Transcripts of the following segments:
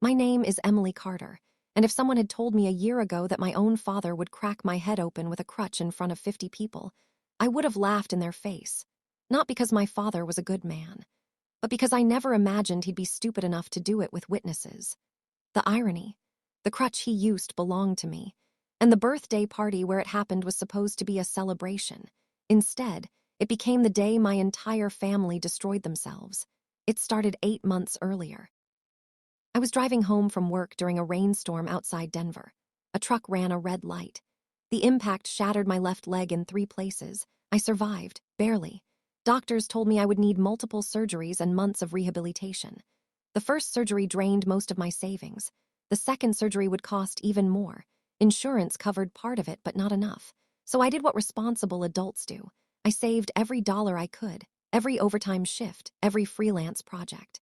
My name is Emily Carter, and if someone had told me a year ago that my own father would crack my head open with a crutch in front of 50 people, I would have laughed in their face. Not because my father was a good man, but because I never imagined he'd be stupid enough to do it with witnesses. The irony: the crutch he used belonged to me, and the birthday party where it happened was supposed to be a celebration. Instead, it became the day my entire family destroyed themselves. It started 8 months earlier. I was driving home from work during a rainstorm outside Denver. A truck ran a red light. The impact shattered my left leg in 3 places. I survived, barely. Doctors told me I would need multiple surgeries and months of rehabilitation. The first surgery drained most of my savings. The second surgery would cost even more. Insurance covered part of it, but not enough. So I did what responsible adults do. I saved every dollar I could, every overtime shift, every freelance project,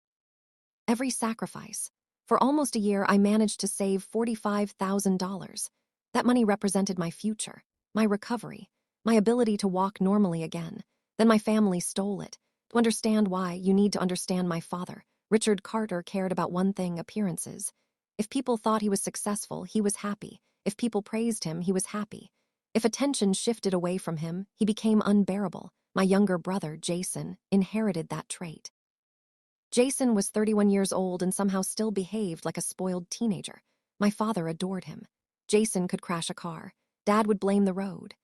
every sacrifice. For almost a year, I managed to save $45,000. That money represented my future, my recovery, my ability to walk normally again. Then my family stole it. To understand why, you need to understand my father. Richard Carter cared about one thing: appearances. If people thought he was successful, he was happy. If people praised him, he was happy. If attention shifted away from him, he became unbearable. My younger brother, Jason, inherited that trait. Jason was 31 years old and somehow still behaved like a spoiled teenager. My father adored him. Jason could crash a car. Dad would blame the road.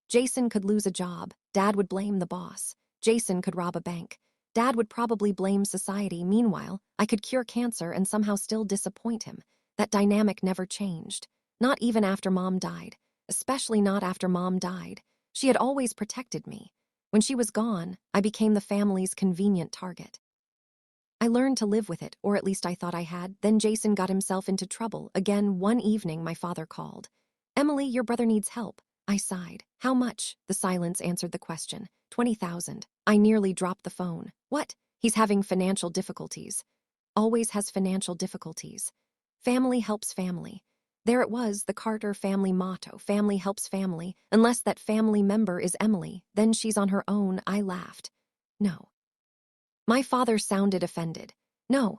Jason could lose a job. Dad would blame the boss. Jason could rob a bank. Dad would probably blame society. Meanwhile, I could cure cancer and somehow still disappoint him. That dynamic never changed. Not even after Mom died. Especially not after Mom died. She had always protected me. When she was gone, I became the family's convenient target. I learned to live with it, or at least I thought I had. Then Jason got himself into trouble. Again, one evening, my father called. "Emily, your brother needs help." I sighed. "How much?" The silence answered the question. 20,000. I nearly dropped the phone. "What?" "He's having financial difficulties." Always has financial difficulties. Family helps family. There it was, the Carter family motto: family helps family. Unless that family member is Emily, then she's on her own. I laughed. No. My father sounded offended. No.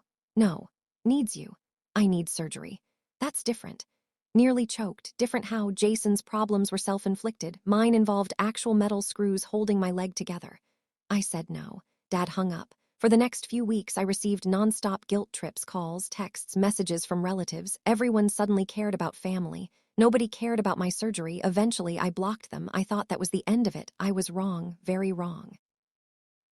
Needs you. I need surgery. That's different. Nearly choked. Different how? Jason's problems were self-inflicted. Mine involved actual metal screws holding my leg together. I said no. Dad hung up. For the next few weeks, I received nonstop guilt trips, calls, texts, messages from relatives. Everyone suddenly cared about family. Nobody cared about my surgery. Eventually, I blocked them. I thought that was the end of it. I was wrong, very wrong.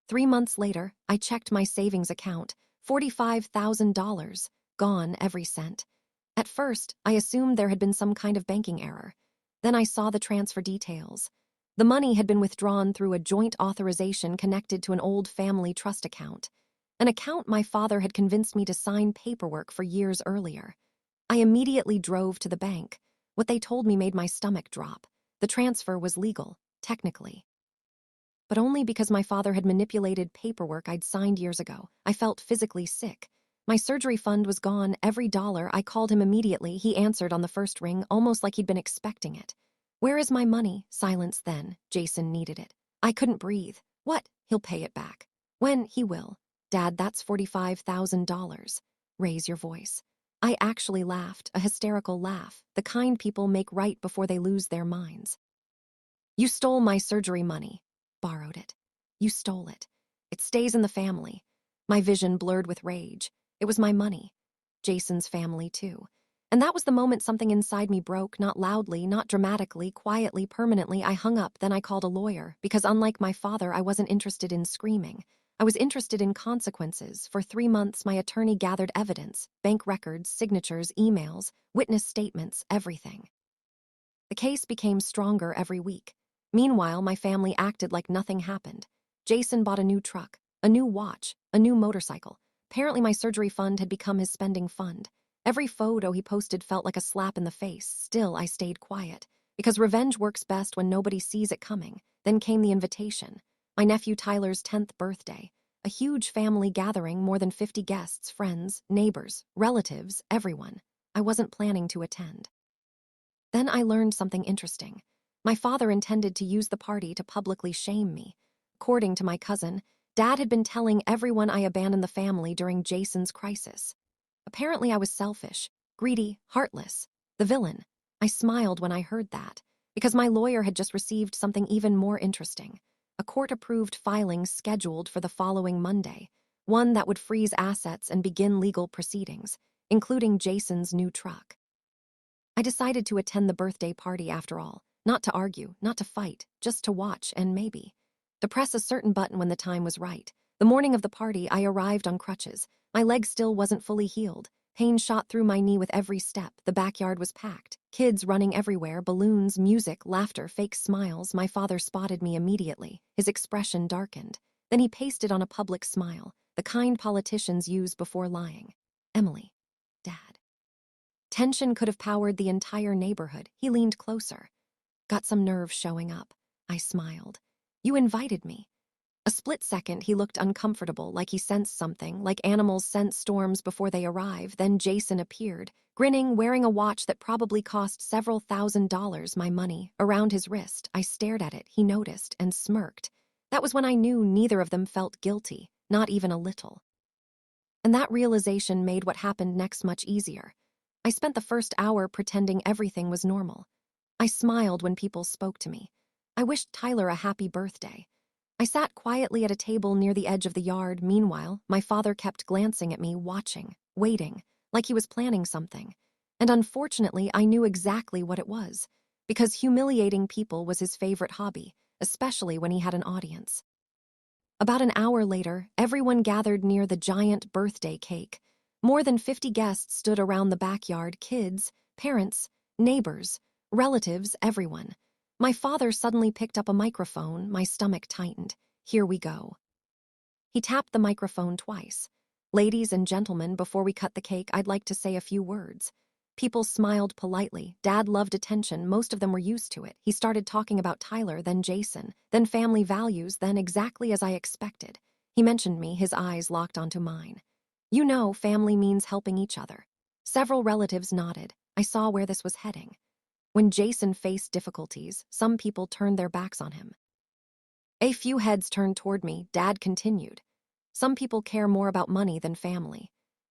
3 months later, I checked my savings account. $45,000. Gone, every cent. At first, I assumed there had been some kind of banking error. Then I saw the transfer details. The money had been withdrawn through a joint authorization connected to an old family trust account. An account my father had convinced me to sign paperwork for years earlier. I immediately drove to the bank. What they told me made my stomach drop. The transfer was legal, technically. But only because my father had manipulated paperwork I'd signed years ago. I felt physically sick. My surgery fund was gone, every dollar. I called him immediately. He answered on the first ring, almost like he'd been expecting it. "Where is my money?" Silence then. Jason needed it. I couldn't breathe. "What?" "He'll pay it back." "When?" "He will." "Dad, that's $45,000. Raise your voice." I actually laughed, a hysterical laugh, the kind people make right before they lose their minds. "You stole my surgery money." "Borrowed it." "You stole it. It stays in the family." My vision blurred with rage. It was my money. Jason's family, too. And that was the moment something inside me broke, not loudly, not dramatically, quietly, permanently. I hung up, then I called a lawyer, because unlike my father, I wasn't interested in screaming. I was interested in consequences. For 3 months, my attorney gathered evidence: bank records, signatures, emails, witness statements, everything. The case became stronger every week. Meanwhile, my family acted like nothing happened. Jason bought a new truck, a new watch, a new motorcycle. Apparently my surgery fund had become his spending fund. Every photo he posted felt like a slap in the face. Still, I stayed quiet, because revenge works best when nobody sees it coming. Then came the invitation. My nephew Tyler's 10th birthday. A huge family gathering, more than 50 guests, friends, neighbors, relatives, everyone. I wasn't planning to attend. Then I learned something interesting. My father intended to use the party to publicly shame me. According to my cousin, Dad had been telling everyone I abandoned the family during Jason's crisis. Apparently I was selfish, greedy, heartless, the villain. I smiled when I heard that, because my lawyer had just received something even more interesting. A court-approved filing scheduled for the following Monday, one that would freeze assets and begin legal proceedings, including Jason's new truck. I decided to attend the birthday party after all, not to argue, not to fight, just to watch and maybe to press a certain button when the time was right. The morning of the party, I arrived on crutches. My leg still wasn't fully healed. Pain shot through my knee with every step. The backyard was packed. Kids running everywhere, balloons, music, laughter, fake smiles. My father spotted me immediately. His expression darkened. Then he pasted on a public smile, the kind politicians use before lying. Emily. Dad. Tension could have powered the entire neighborhood. He leaned closer. Got some nerve showing up. I smiled. You invited me. A split second, he looked uncomfortable, like he sensed something, like animals sense storms before they arrive. Then Jason appeared, grinning, wearing a watch that probably cost several $1,000s, my money, around his wrist. I stared at it, he noticed, and smirked. That was when I knew neither of them felt guilty, not even a little. And that realization made what happened next much easier. I spent the first hour pretending everything was normal. I smiled when people spoke to me. I wished Tyler a happy birthday. I sat quietly at a table near the edge of the yard. Meanwhile, my father kept glancing at me, watching, waiting, like he was planning something. And unfortunately, I knew exactly what it was, because humiliating people was his favorite hobby, especially when he had an audience. About an hour later, everyone gathered near the giant birthday cake. More than 50 guests stood around the backyard, kids, parents, neighbors, relatives, everyone. My father suddenly picked up a microphone. My stomach tightened. Here we go. He tapped the microphone twice. Ladies and gentlemen, before we cut the cake, I'd like to say a few words. People smiled politely. Dad loved attention. Most of them were used to it. He started talking about Tyler, then Jason, then family values, then exactly as I expected. He mentioned me, his eyes locked onto mine. You know, family means helping each other. Several relatives nodded. I saw where this was heading. When Jason faced difficulties, some people turned their backs on him. A few heads turned toward me. Dad continued. Some people care more about money than family.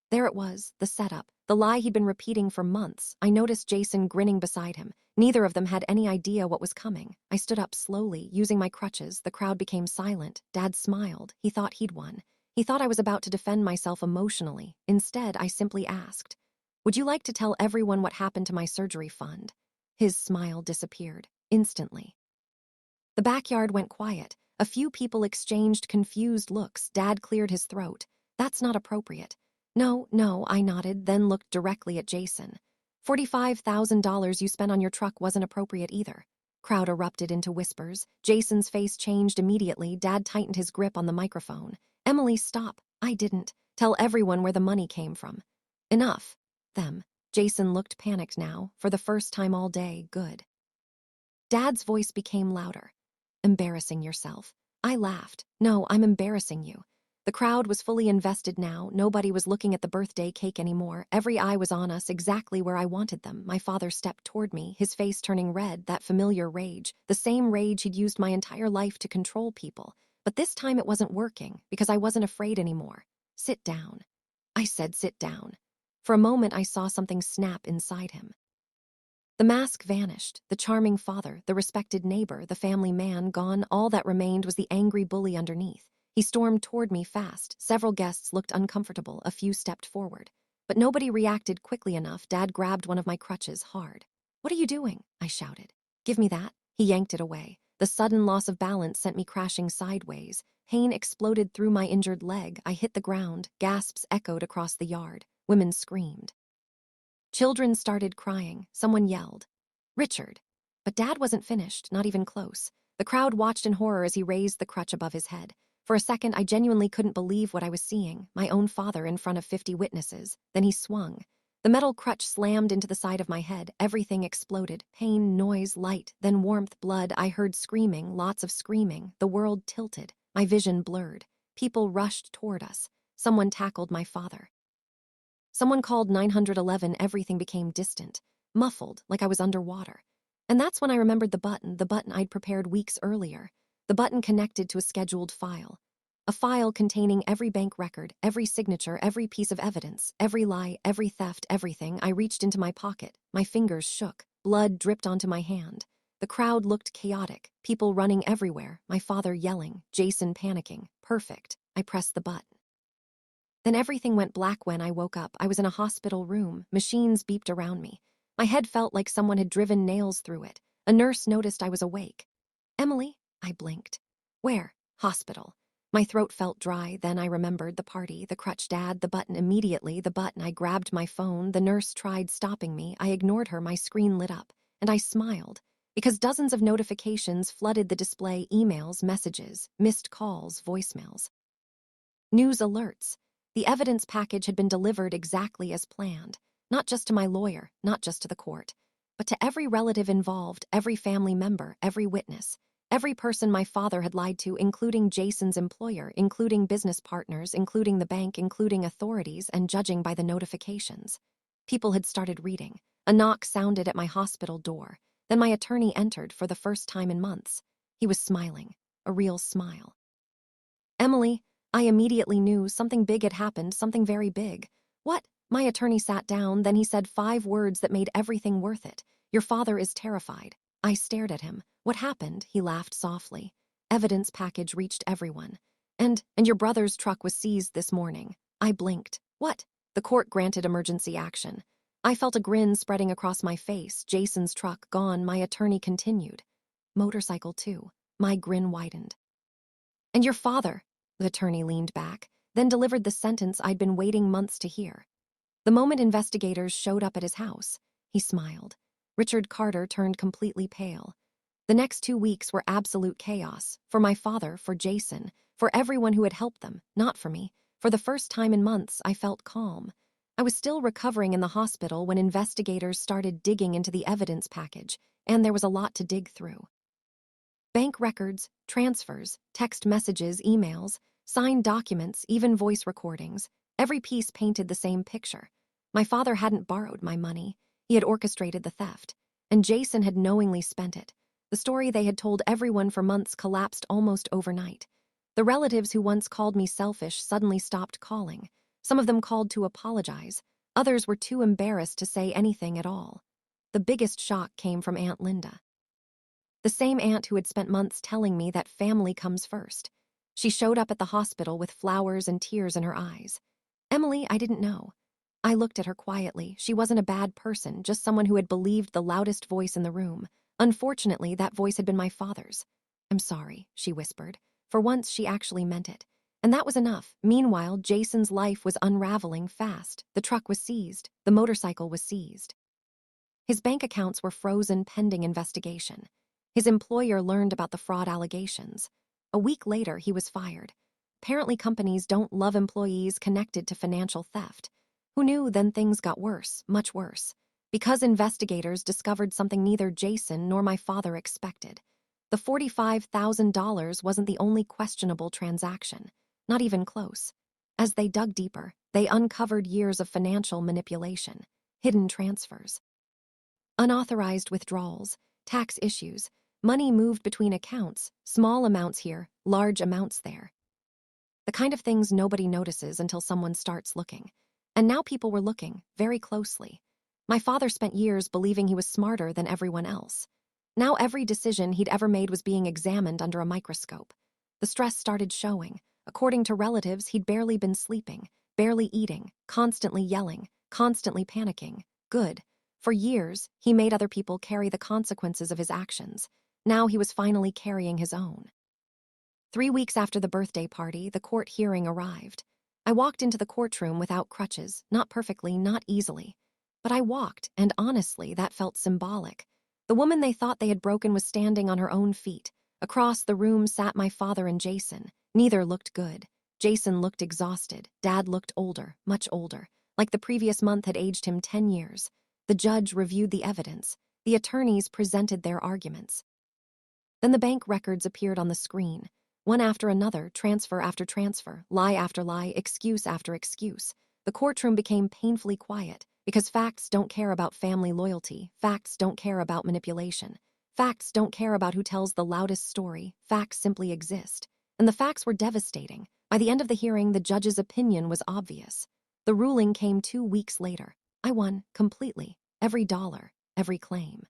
There it was, the setup, the lie he'd been repeating for months. I noticed Jason grinning beside him. Neither of them had any idea what was coming. I stood up slowly, using my crutches. The crowd became silent. Dad smiled. He thought he'd won. He thought I was about to defend myself emotionally. Instead, I simply asked, "Would you like to tell everyone what happened to my surgery fund?" His smile disappeared, instantly. The backyard went quiet. A few people exchanged confused looks. Dad cleared his throat. That's not appropriate. No, I nodded, then looked directly at Jason. $45,000 you spent on your truck wasn't appropriate either. Crowd erupted into whispers. Jason's face changed immediately. Dad tightened his grip on the microphone. Emily, stop. I didn't. Tell everyone where the money came from. Enough. Them. Jason looked panicked now, for the first time all day. Good. Dad's voice became louder. Embarrassing yourself. I laughed. No, I'm embarrassing you. The crowd was fully invested now. Nobody was looking at the birthday cake anymore. Every eye was on us, exactly where I wanted them. My father stepped toward me, his face turning red, that familiar rage, the same rage he'd used my entire life to control people. But this time it wasn't working, because I wasn't afraid anymore. Sit down. I said sit down. For a moment I saw something snap inside him. The mask vanished, the charming father, the respected neighbor, the family man gone. All that remained was the angry bully underneath. He stormed toward me fast. Several guests looked uncomfortable, a few stepped forward. But nobody reacted quickly enough. Dad grabbed one of my crutches hard. "What are you doing?" I shouted. "Give me that." He yanked it away. The sudden loss of balance sent me crashing sideways. Pain exploded through my injured leg. I hit the ground. Gasps echoed across the yard. Women screamed. Children started crying. Someone yelled, "Richard!" But Dad wasn't finished, not even close. The crowd watched in horror as he raised the crutch above his head. For a second, I genuinely couldn't believe what I was seeing, my own father in front of 50 witnesses. Then he swung. The metal crutch slammed into the side of my head. Everything exploded. Pain, noise, light, then warmth, blood. I heard screaming, lots of screaming. The world tilted. My vision blurred. People rushed toward us. Someone tackled my father. Someone called 911. Everything became distant, muffled, like I was underwater. And that's when I remembered the button I'd prepared weeks earlier. The button connected to a scheduled file. A file containing every bank record, every signature, every piece of evidence, every lie, every theft, everything. I reached into my pocket. My fingers shook. Blood dripped onto my hand. The crowd looked chaotic, people running everywhere, my father yelling, Jason panicking. Perfect. I pressed the button. Then everything went black. When I woke up, I was in a hospital room. Machines beeped around me. My head felt like someone had driven nails through it. A nurse noticed I was awake. Emily? I blinked. Where? Hospital. My throat felt dry. Then I remembered the party, the Crutch dad, the button. Immediately, the button. I grabbed my phone. The nurse tried stopping me. I ignored her. My screen lit up. And I smiled. Because dozens of notifications flooded the display, emails, messages, missed calls, voicemails. News alerts. The evidence package had been delivered exactly as planned, not just to my lawyer, not just to the court, but to every relative involved, every family member, every witness, every person my father had lied to, including Jason's employer, including business partners, including the bank, including authorities, and judging by the notifications. People had started reading. A knock sounded at my hospital door. Then my attorney entered for the first time in months. He was smiling, a real smile. Emily, I immediately knew something big had happened, something very big. What? My attorney sat down, then he said 5 words that made everything worth it. Your father is terrified. I stared at him. What happened? He laughed softly. Evidence package reached everyone. And your brother's truck was seized this morning. I blinked. What? The court granted emergency action. I felt a grin spreading across my face. Jason's truck gone. My attorney continued. Motorcycle too. My grin widened. And your father? The attorney leaned back, then delivered the sentence I'd been waiting months to hear. The moment investigators showed up at his house, he smiled. Richard Carter turned completely pale. The next 2 weeks were absolute chaos, for my father, for Jason, for everyone who had helped them, not for me. For the first time in months, I felt calm. I was still recovering in the hospital when investigators started digging into the evidence package, and there was a lot to dig through. Bank records, transfers, text messages, emails, signed documents, even voice recordings. Every piece painted the same picture. My father hadn't borrowed my money. He had orchestrated the theft. And Jason had knowingly spent it. The story they had told everyone for months collapsed almost overnight. The relatives who once called me selfish suddenly stopped calling. Some of them called to apologize. Others were too embarrassed to say anything at all. The biggest shock came from Aunt Linda. The same aunt who had spent months telling me that family comes first. She showed up at the hospital with flowers and tears in her eyes. Emily, I didn't know. I looked at her quietly. She wasn't a bad person, just someone who had believed the loudest voice in the room. Unfortunately, that voice had been my father's. I'm sorry, she whispered. For once, she actually meant it. And that was enough. Meanwhile, Jason's life was unraveling fast. The truck was seized. The motorcycle was seized. His bank accounts were frozen pending investigation. His employer learned about the fraud allegations. A week later, he was fired. Apparently, companies don't love employees connected to financial theft. Who knew? Then things got worse, much worse. Because investigators discovered something neither Jason nor my father expected. The $45,000 wasn't the only questionable transaction. Not even close. As they dug deeper, they uncovered years of financial manipulation, hidden transfers, unauthorized withdrawals, tax issues, money moved between accounts, small amounts here, large amounts there. The kind of things nobody notices until someone starts looking. And now people were looking, very closely. My father spent years believing he was smarter than everyone else. Now every decision he'd ever made was being examined under a microscope. The stress started showing. According to relatives, he'd barely been sleeping, barely eating, constantly yelling, constantly panicking. Good. For years, he made other people carry the consequences of his actions. Now he was finally carrying his own. 3 weeks after the birthday party, the court hearing arrived. I walked into the courtroom without crutches, not perfectly, not easily. But I walked, and honestly, that felt symbolic. The woman they thought they had broken was standing on her own feet. Across the room sat my father and Jason. Neither looked good. Jason looked exhausted. Dad looked older, much older, like the previous month had aged him 10 years. The judge reviewed the evidence. The attorneys presented their arguments. Then the bank records appeared on the screen. One after another, transfer after transfer, lie after lie, excuse after excuse. The courtroom became painfully quiet, because facts don't care about family loyalty, facts don't care about manipulation, facts don't care about who tells the loudest story, facts simply exist. And the facts were devastating. By the end of the hearing, the judge's opinion was obvious. The ruling came 2 weeks later. I won completely. Every dollar, every claim.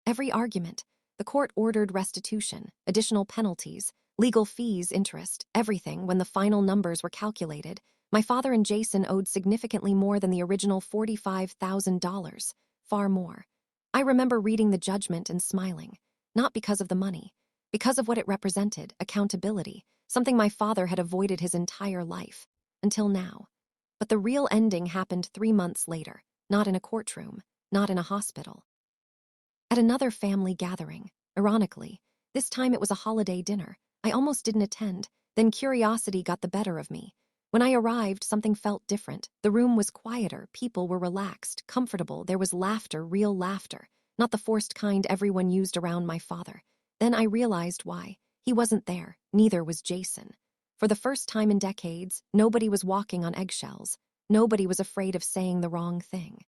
Every argument. The court ordered restitution, additional penalties, legal fees, interest, everything. When the final numbers were calculated, my father and Jason owed significantly more than the original $45,000, far more. I remember reading the judgment and smiling, not because of the money, because of what it represented, accountability, something my father had avoided his entire life, until now. But the real ending happened 3 months later, not in a courtroom, not in a hospital. At another family gathering, ironically, this time it was a holiday dinner. I almost didn't attend, then curiosity got the better of me. When I arrived, something felt different. The room was quieter, people were relaxed, comfortable, there was laughter, real laughter, not the forced kind everyone used around my father. Then I realized why. He wasn't there, neither was Jason. For the first time in decades, nobody was walking on eggshells. Nobody was afraid of saying the wrong thing.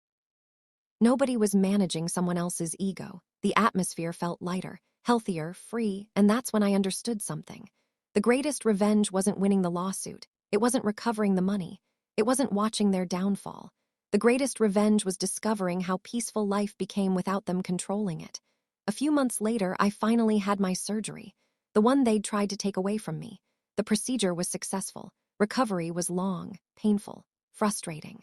Nobody was managing someone else's ego. The atmosphere felt lighter, healthier, free, and that's when I understood something. The greatest revenge wasn't winning the lawsuit. It wasn't recovering the money. It wasn't watching their downfall. The greatest revenge was discovering how peaceful life became without them controlling it. A few months later, I finally had my surgery, the one they'd tried to take away from me. The procedure was successful. Recovery was long, painful, frustrating.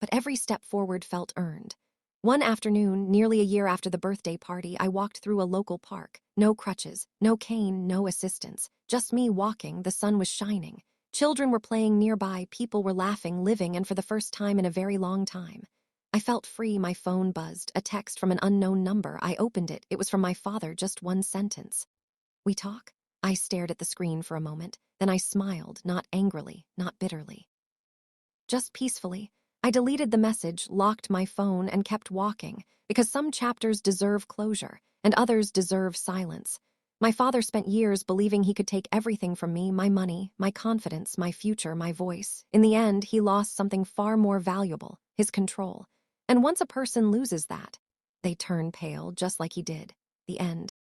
But every step forward felt earned. One afternoon, nearly a year after the birthday party, I walked through a local park. No crutches, no cane, no assistance. Just me walking, the sun was shining. Children were playing nearby, people were laughing, living, and for the first time in a very long time. I felt free, my phone buzzed, a text from an unknown number. I opened it. It was from my father, just one sentence. "We talk?" I stared at the screen for a moment, then I smiled, not angrily, not bitterly. Just peacefully. I deleted the message, locked my phone, and kept walking, because some chapters deserve closure, and others deserve silence. My father spent years believing he could take everything from me, my money, my confidence, my future, my voice. In the end, he lost something far more valuable, his control. And once a person loses that, they turn pale, just like he did. The end.